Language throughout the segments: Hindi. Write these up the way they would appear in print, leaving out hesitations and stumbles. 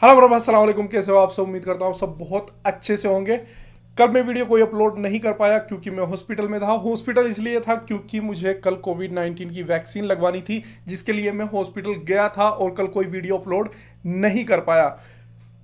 हेलो ब्रो, अस्सलाम वालेकुम। कैसे हो आप सब? उम्मीद करता हूँ सब बहुत अच्छे से होंगे। कल मैं वीडियो कोई अपलोड नहीं कर पाया क्योंकि मैं हॉस्पिटल में था। हॉस्पिटल इसलिए था क्योंकि मुझे कल कोविड-19 की वैक्सीन लगवानी थी, जिसके लिए मैं हॉस्पिटल गया था और कल कोई वीडियो अपलोड नहीं कर पाया।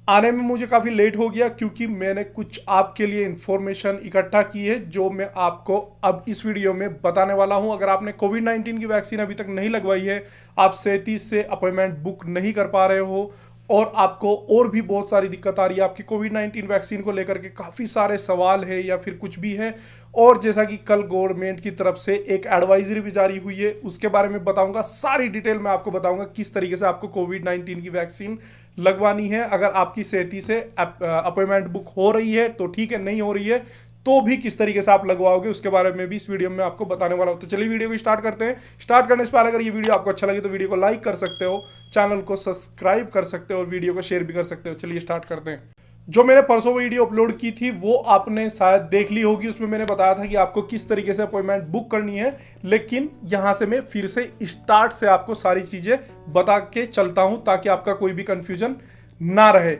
आने में मुझे काफ़ी लेट हो गया क्योंकि मैंने कुछ आपके लिए इन्फॉर्मेशन इकट्ठा की है जो मैं आपको अब इस वीडियो में बताने वाला हूं। अगर आपने कोविड-19 की वैक्सीन अभी तक नहीं लगवाई है, आप सेहती से अपॉइंटमेंट बुक नहीं कर पा रहे हो और आपको और भी बहुत सारी दिक्कत आ रही है, आपकी कोविड-19 वैक्सीन को लेकर के काफ़ी सारे सवाल है या फिर कुछ भी है, और जैसा कि कल गवर्नमेंट की तरफ से एक एडवाइजरी भी जारी हुई है, उसके बारे में बताऊंगा। सारी डिटेल में आपको बताऊंगा किस तरीके से आपको कोविड-19 की वैक्सीन लगवानी है। अगर आपकी सेहती से अपॉइंटमेंट बुक हो रही है तो ठीक है, नहीं हो रही है तो भी किस तरीके से आप लगवाओगे उसके बारे में भी इस वीडियो में आपको बताने वाला हूं। तो चलिए वीडियो को स्टार्ट करते हैं। स्टार्ट करने से पहले अगर ये वीडियो आपको अच्छा लगे तो वीडियो को लाइक कर सकते हो, चैनल को सब्सक्राइब कर सकते हो और वीडियो को शेयर भी कर सकते हो। चलिए स्टार्ट करते हैं। जो मैंने परसों वीडियो अपलोड की थी वो आपने शायद देख ली होगी। उसमें मैंने बताया था कि आपको किस तरीके से अपॉइंटमेंट बुक करनी है, लेकिन यहां से मैं फिर से स्टार्ट से आपको सारी चीजें बता के चलता हूं ताकि आपका कोई भी कंफ्यूजन ना रहे।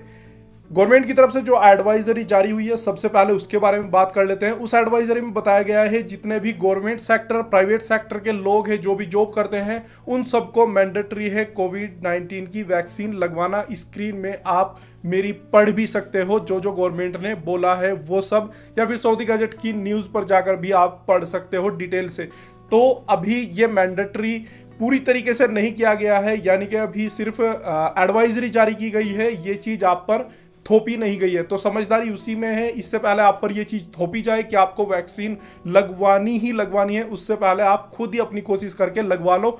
गवर्नमेंट की तरफ से जो एडवाइजरी जारी हुई है, सबसे पहले उसके बारे में बात कर लेते हैं। उस एडवाइजरी में बताया गया है जितने भी गवर्नमेंट सेक्टर, प्राइवेट सेक्टर के लोग हैं जो भी जॉब करते हैं, उन सबको मैंडेटरी है कोविड-19 की वैक्सीन लगवाना। स्क्रीन में आप मेरी पढ़ भी सकते हो, जो जो गवर्नमेंट ने बोला है वो सब, या फिर सऊदी गजट की न्यूज़ पर जाकर भी आप पढ़ सकते हो डिटेल से। तो अभी ये मैंडेटरी पूरी तरीके से नहीं किया गया है, यानी कि अभी सिर्फ एडवाइजरी जारी की गई है, ये चीज़ आप पर थोपी नहीं गई है। तो समझदारी उसी में है। इससे पहले आप पर यह चीज थोपी जाए कि आपको वैक्सीन लगवानी ही लगवानी है, उससे पहले आप खुद ही अपनी कोशिश करके लगवा लो।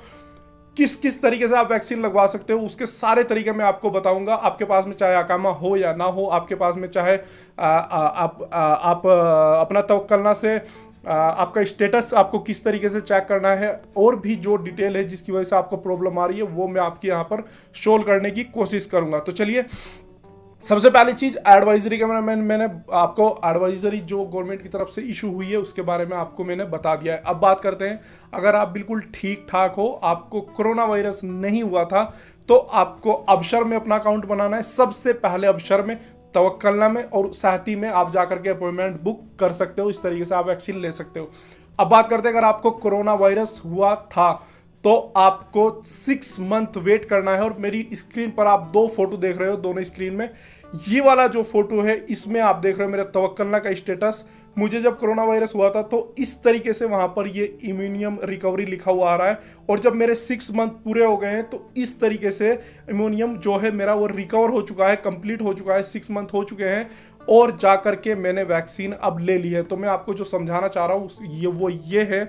किस किस तरीके से आप वैक्सीन लगवा सकते हो उसके सारे तरीके मैं आपको बताऊंगा। आपके पास में चाहे अकामा हो या ना हो, आपके पास में चाहे आप अपना तवक्कलना से आपका स्टेटस आपको किस तरीके से चेक करना है, और भी जो डिटेल है जिसकी वजह से आपको प्रॉब्लम आ रही है वो मैं आपके यहाँ पर सोल्व करने की कोशिश करूंगा। तो चलिए, सबसे पहली चीज एडवाइजरी के मैंने आपको एडवाइजरी जो गवर्नमेंट की तरफ से इशू हुई है उसके बारे में आपको मैंने बता दिया है। अब बात करते हैं, अगर आप बिल्कुल ठीक ठाक हो, आपको कोरोना वायरस नहीं हुआ था, तो आपको अबशर में अपना अकाउंट बनाना है। सबसे पहले अबशर में, तवक्कलना में और सहती में आप जाकर के अपॉइंटमेंट बुक कर सकते हो। इस तरीके से आप वैक्सीन ले सकते हो। अब बात करते हैं, अगर आपको कोरोना वायरस हुआ था तो आपको 6 मंथ वेट करना है। और मेरी स्क्रीन पर आप 2 फोटो देख रहे हो, दोनों स्क्रीन में ये वाला जो फोटो है इसमें आप देख रहे हो मेरा तवक्कलना का स्टेटस। मुझे जब कोरोना वायरस हुआ था तो इस तरीके से वहां पर ये इम्यूनियम रिकवरी लिखा हुआ आ रहा है, और जब मेरे 6 मंथ पूरे हो गए हैं तो इस तरीके से इम्यूनियम जो है मेरा वो रिकवर हो चुका है, कंप्लीट हो चुका है, 6 मंथ हो चुके हैं और जा करके मैंने वैक्सीन अब ले ली है। तो मैं आपको जो समझाना चाह रहा हूँ वो ये है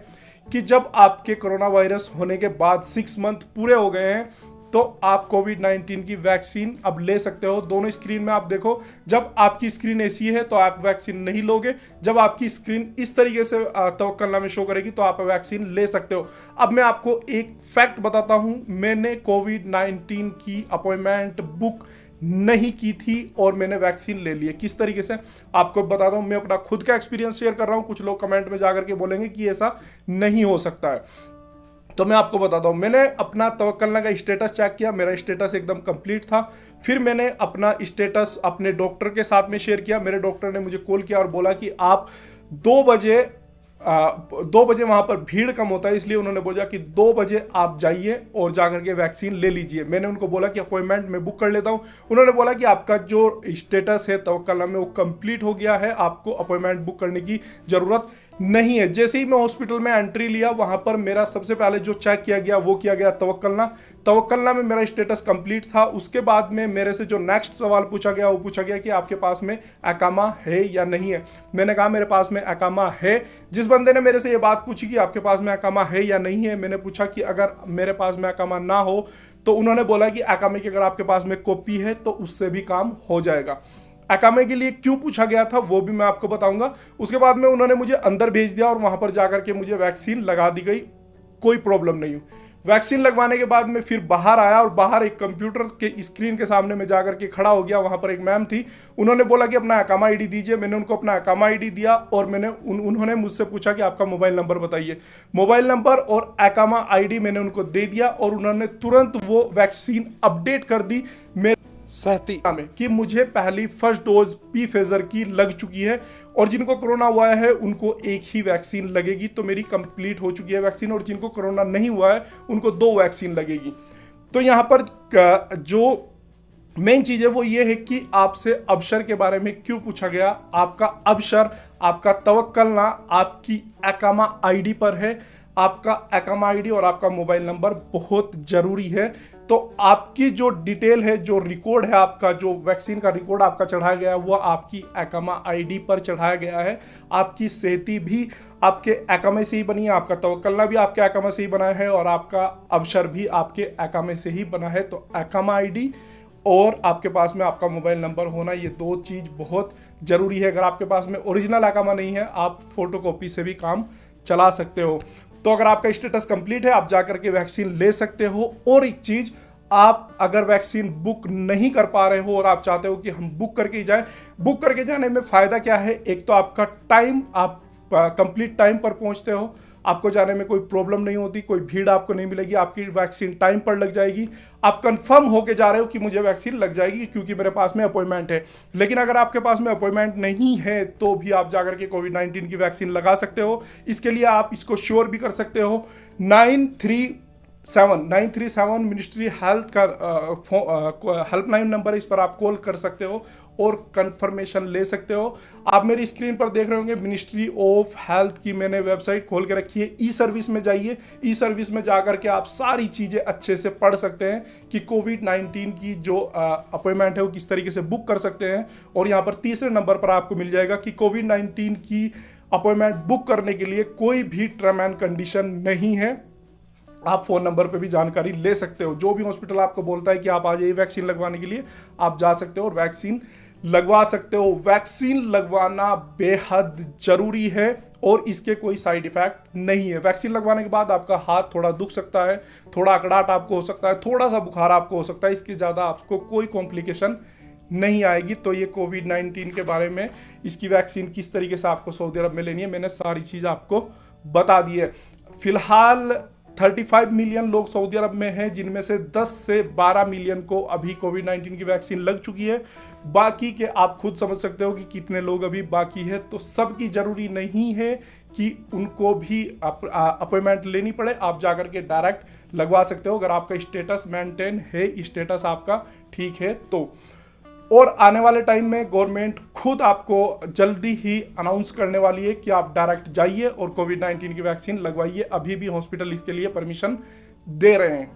कि जब आपके कोरोना वायरस होने के बाद 6 मंथ पूरे हो गए हैं तो आप कोविड-19 की वैक्सीन अब ले सकते हो। दोनों स्क्रीन में आप देखो, जब आपकी स्क्रीन ऐसी है तो आप वैक्सीन नहीं लोगे, जब आपकी स्क्रीन इस तरीके से तवक्कलना में शो करेगी तो आप वैक्सीन ले सकते हो। अब मैं आपको एक फैक्ट बताता हूं, मैंने कोविड-19 की अपॉइंटमेंट बुक नहीं की थी और मैंने वैक्सीन ले ली है। किस तरीके से आपको बताता हूं, मैं अपना खुद का एक्सपीरियंस शेयर कर रहा हूं। कुछ लोग कमेंट में जाकर के बोलेंगे कि ऐसा नहीं हो सकता है, तो मैं आपको बताता हूं। मैंने अपना तवक्कलना का स्टेटस चेक किया, मेरा स्टेटस एकदम कंप्लीट था। फिर मैंने अपना स्टेटस अपने डॉक्टर के साथ में शेयर किया। मेरे डॉक्टर ने मुझे कॉल किया और बोला कि आप 2 बजे वहां पर भीड़ कम होता है, इसलिए उन्होंने बोला कि 2 बजे आप जाइए और जाकर के वैक्सीन ले लीजिए। मैंने उनको बोला कि अपॉइंटमेंट मैं बुक कर लेता हूं। उन्होंने बोला कि आपका जो स्टेटस है तवक्कलना में वो कंप्लीट हो गया है, आपको अपॉइंटमेंट बुक करने की जरूरत नहीं है। जैसे ही मैं हॉस्पिटल में एंट्री लिया, वहां पर मेरा सबसे पहले जो चेक किया गया वो किया गया तवक्कलना में मेरा स्टेटस कंप्लीट था। उसके बाद में मेरे से जो नेक्स्ट सवाल पूछा गया वो पूछा गया कि आपके पास में अकामा है या नहीं है। मैंने कहा मेरे पास में अकामा है। जिस बंदे ने मेरे से ये बात पूछी कि आपके पास में अकामा है या नहीं है, मैंने पूछा कि अगर मेरे पास में अकामा ना हो तो उन्होंने बोला कि अकामे की अगर आपके पास में कॉपी है तो उससे भी काम हो जाएगा। अकामे के लिए क्यों पूछा गया था वो भी मैं आपको बताऊंगा। उसके बाद में उन्होंने मुझे अंदर भेज दिया और वहां पर जाकर के मुझे वैक्सीन लगा दी गई, कोई प्रॉब्लम नहीं हुई। वैक्सीन लगवाने के बाद में फिर बाहर आया और बाहर एक कंप्यूटर के स्क्रीन के सामने में जाकर के खड़ा हो गया। वहां पर एक मैम थी, उन्होंने बोला कि अपना अकामा आईडी दीजिए। मैंने उनको अपना अकामा आईडी दिया और उन्होंने मुझसे पूछा कि आपका मोबाइल नंबर बताइए। मोबाइल नंबर और अकामा आईडी मैंने उनको दे दिया और उन्होंने तुरंत वो वैक्सीन अपडेट कर दी। सहती में कि मुझे पहली फर्स्ट डोज पी फेजर की लग चुकी है और जिनको कोरोना हुआ है उनको एक ही वैक्सीन लगेगी, तो मेरी कंप्लीट हो चुकी है वैक्सीन, और जिनको कोरोना नहीं हुआ है उनको 2 वैक्सीन लगेगी। तो यहाँ पर जो मेन चीज है वो ये है कि आपसे अबशर के बारे में क्यों पूछा गया। आपका अबशर, आपका तवक्कलना आपकी एकामा आईडी पर है। आपका एकामा आईडी और आपका मोबाइल नंबर बहुत जरूरी है। तो आपकी जो डिटेल है, जो रिकॉर्ड है, आपका जो वैक्सीन का रिकॉर्ड आपका चढ़ाया गया है वो आपकी एकामा आईडी पर चढ़ाया गया है। आपकी सेहती भी आपके एकामे से ही बनी है, आपका तवक्कलना भी आपके एकामा से ही बना है और आपका अबशर भी आपके एकामे से ही बना है। तो एकामा आईडी और आपके पास में आपका मोबाइल नंबर होना, ये 2 चीज बहुत जरूरी है। अगर आपके पास में ओरिजिनल एकामा नहीं है, आप फोटोकॉपी से भी काम चला सकते हो। तो अगर आपका स्टेटस कंप्लीट है, आप जाकर के वैक्सीन ले सकते हो। और एक चीज, आप अगर वैक्सीन बुक नहीं कर पा रहे हो और आप चाहते हो कि हम बुक करके ही जाएं, बुक करके जाने में फायदा क्या है, एक तो आपका टाइम, आप कंप्लीट टाइम पर पहुंचते हो, आपको जाने में कोई प्रॉब्लम नहीं होती, कोई भीड़ आपको नहीं मिलेगी, आपकी वैक्सीन टाइम पर लग जाएगी, आप कंफर्म होके जा रहे हो कि मुझे वैक्सीन लग जाएगी क्योंकि मेरे पास में अपॉइंटमेंट है। लेकिन अगर आपके पास में अपॉइंटमेंट नहीं है तो भी आप जाकर के कोविड-19 की वैक्सीन लगा सकते हो। इसके लिए आप इसको श्योर भी कर सकते हो। 937 मिनिस्ट्री हेल्थ का हेल्पलाइन नंबर है, इस पर आप कॉल कर सकते हो और कंफर्मेशन ले सकते हो। आप मेरी स्क्रीन पर देख रहे होंगे मिनिस्ट्री ऑफ हेल्थ की मैंने वेबसाइट खोल के रखी है। ई सर्विस में जाइए, ई सर्विस में जाकर के आप सारी चीज़ें अच्छे से पढ़ सकते हैं कि कोविड-19 की जो अपॉइंटमेंट है वो किस तरीके से बुक कर सकते हैं। और यहाँ पर तीसरे नंबर पर आपको मिल जाएगा कि कोविड-19 की अपॉइंटमेंट बुक करने के लिए कोई भी टर्म एंड कंडीशन नहीं है। आप फोन नंबर पे भी जानकारी ले सकते हो। जो भी हॉस्पिटल आपको बोलता है कि आप आ जाइए वैक्सीन लगवाने के लिए, आप जा सकते हो और वैक्सीन लगवा सकते हो। वैक्सीन लगवाना बेहद जरूरी है और इसके कोई साइड इफेक्ट नहीं है। वैक्सीन लगवाने के बाद आपका हाथ थोड़ा दुख सकता है, थोड़ा अकड़ाहट आपको हो सकता है, थोड़ा सा बुखार आपको हो सकता है, इसके ज़्यादा आपको कोई कॉम्प्लिकेशन नहीं आएगी। तो ये कोविड-19 के बारे में, इसकी वैक्सीन किस तरीके से आपको सऊदी अरब में लेनी है, मैंने सारी चीज़ आपको बता दी है। फिलहाल 35 मिलियन लोग सऊदी अरब में हैं, जिनमें से 10 से 12 मिलियन को अभी कोविड-19 की वैक्सीन लग चुकी है। बाकी के आप खुद समझ सकते हो कि कितने लोग अभी बाकी है। तो सबकी जरूरी नहीं है कि उनको भी अपॉइंटमेंट लेनी पड़े, आप जाकर के डायरेक्ट लगवा सकते हो अगर आपका स्टेटस मेंटेन है, स्टेटस आपका ठीक है तो। और आने वाले टाइम में गवर्नमेंट खुद आपको जल्दी ही अनाउंस करने वाली है कि आप डायरेक्ट जाइए और कोविड-19 की वैक्सीन लगवाइए। अभी भी हॉस्पिटल इसके लिए परमिशन दे रहे हैं।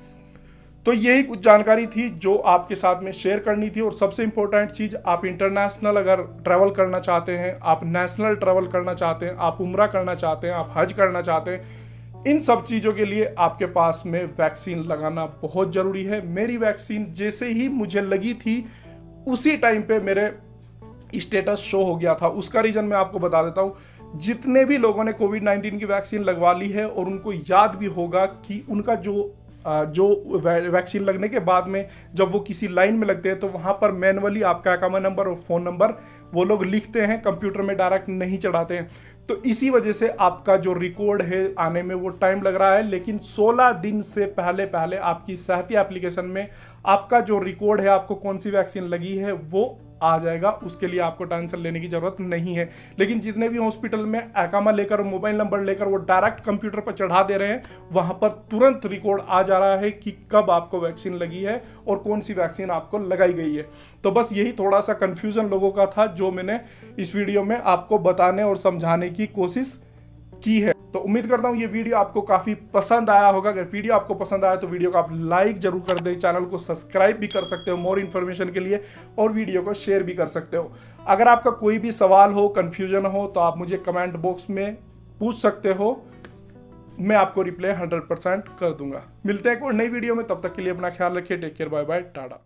तो यही कुछ जानकारी थी जो आपके साथ में शेयर करनी थी। और सबसे इंपॉर्टेंट चीज़, आप इंटरनेशनल अगर ट्रैवल करना चाहते हैं, आप नेशनल ट्रैवल करना चाहते हैं, आप उम्रा करना चाहते हैं, आप हज करना चाहते हैं, इन सब चीज़ों के लिए आपके पास में वैक्सीन लगाना बहुत ज़रूरी है। मेरी वैक्सीन जैसे ही मुझे लगी थी उसी टाइम पे मेरे स्टेटस शो हो गया था। उसका रीज़न मैं आपको बता देता हूँ। जितने भी लोगों ने कोविड-19 की वैक्सीन लगवा ली है और उनको याद भी होगा कि उनका जो वैक्सीन लगने के बाद में जब वो किसी लाइन में लगते हैं तो वहाँ पर मैनुअली आपका अकाउंट नंबर और फ़ोन नंबर वो लोग लिखते हैं, कंप्यूटर में डायरेक्ट नहीं चढ़ाते हैं। तो इसी वजह से आपका जो रिकॉर्ड है आने में वो टाइम लग रहा है। लेकिन 16 दिन से पहले पहले आपकी सेहती एप्लीकेशन में आपका जो रिकॉर्ड है, आपको कौन सी वैक्सीन लगी है, वो आ जाएगा। उसके लिए आपको टेंशन लेने की जरूरत नहीं है। लेकिन जितने भी हॉस्पिटल में एकामा लेकर, मोबाइल नंबर लेकर वो डायरेक्ट कंप्यूटर पर चढ़ा दे रहे हैं, वहां पर तुरंत रिकॉर्ड आ जा रहा है कि कब आपको वैक्सीन लगी है और कौन सी वैक्सीन आपको लगाई गई है। तो बस यही थोड़ा सा कंफ्यूजन लोगों का था जो मैंने इस वीडियो में आपको बताने और समझाने की कोशिश की है। तो उम्मीद करता हूँ ये वीडियो आपको काफी पसंद आया होगा। अगर वीडियो आपको पसंद आया तो वीडियो को आप लाइक जरूर कर दें, चैनल को सब्सक्राइब भी कर सकते हो मोर इन्फॉर्मेशन के लिए, और वीडियो को शेयर भी कर सकते हो। अगर आपका कोई भी सवाल हो, कंफ्यूजन हो, तो आप मुझे कमेंट बॉक्स में पूछ सकते हो, मैं आपको रिप्लाई 100% कर दूंगा। मिलते हैं एक और नई वीडियो में, तब तक के लिए अपना ख्याल रखिए। Take care, bye bye, Tata.